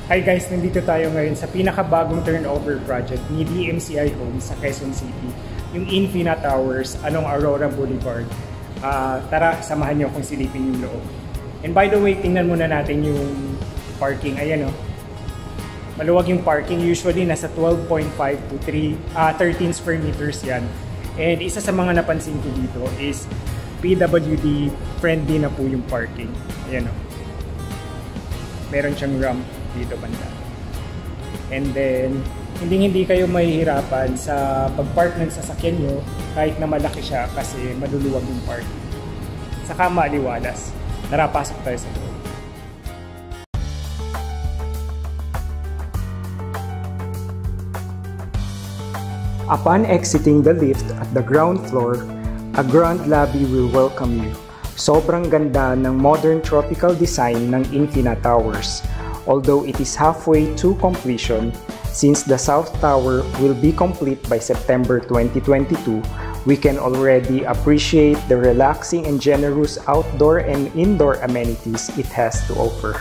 Hi guys, nandito tayo ngayon sa pinakabagong turnover project ni DMCI Homes sa Quezon City, yung Infina Towers, along Aurora Boulevard. Tara, samahan niyo kung silipin yung loob. And by the way, tingnan muna natin yung parking. Ayan o. Maluwag yung parking. Usually nasa 12.5 to 13 square meters yan. And isa sa mga napansin ko dito is PWD friendly na po yung parking. Ayan o. Meron siyang ramp dito banda. And then, hindi kayo mahihirapan sa pag-park ng sasakyan nyo kahit na malaki siya kasi maluluwag yung parking. Saka maliwalas. Tara, pasok tayo sa loob. Upon exiting the lift at the ground floor, a grand lobby will welcome you. Sobrang ganda ng modern tropical design ng Infina Towers. Although it is halfway to completion, since the South Tower will be complete by September 2022, we can already appreciate the relaxing and generous outdoor and indoor amenities it has to offer.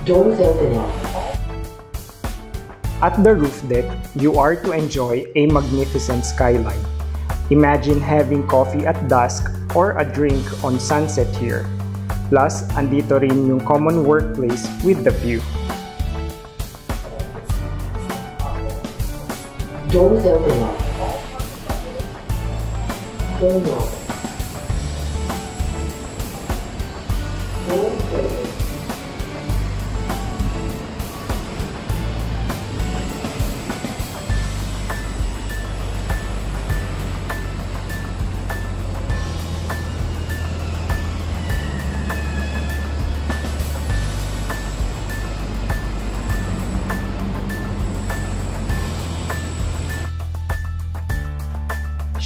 Doors opening. At the roof deck, you are to enjoy a magnificent skyline. Imagine having coffee at dusk or a drink on sunset here. Plus, andito rin yung common workplace with the view. Doors opening. Door lock. Doors opening.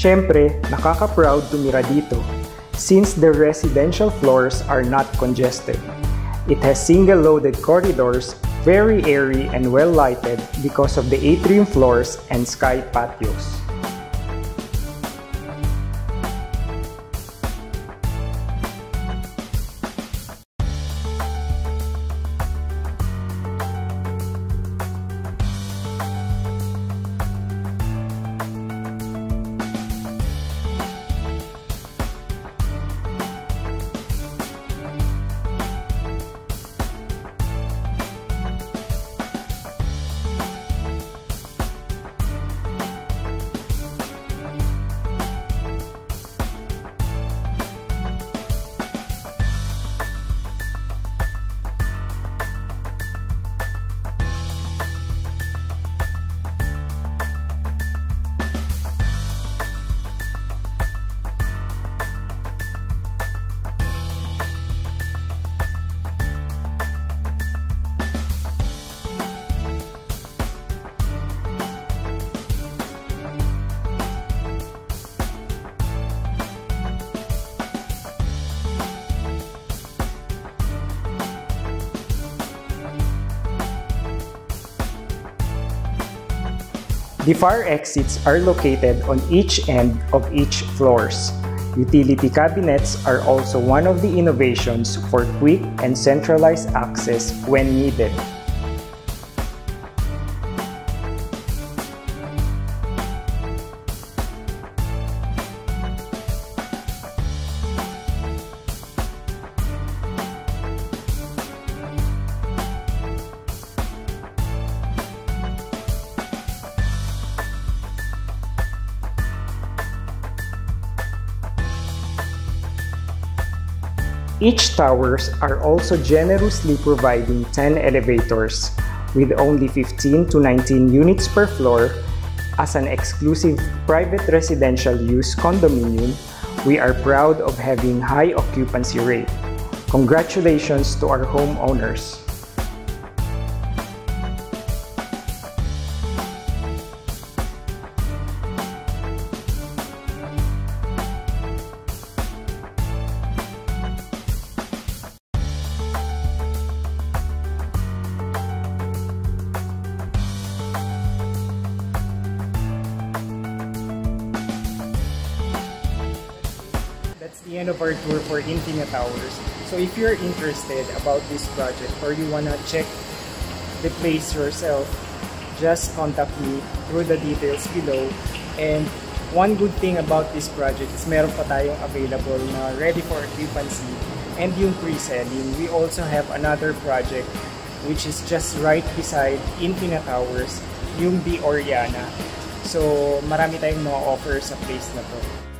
Siyempre, nakaka-proud tumira dito since the residential floors are not congested. It has single-loaded corridors, very airy and well-lighted because of the atrium floors and sky patios. The fire exits are located on each end of each floors. Utility cabinets are also one of the innovations for quick and centralized access when needed. Each towers are also generously providing 10 elevators, with only 15 to 19 units per floor. As an exclusive private residential use condominium, we are proud of having high occupancy rate. Congratulations to our homeowners. That's the end of our tour for Infina Towers. So if you're interested about this project or you wanna check the place yourself, just contact me through the details below. And one good thing about this project is meron pa tayong available na ready for occupancy and yung pre-selling. We also have another project which is just right beside Infina Towers, yung 𝐷𝘪𝘵. So marami tayong mga offer sa place na to.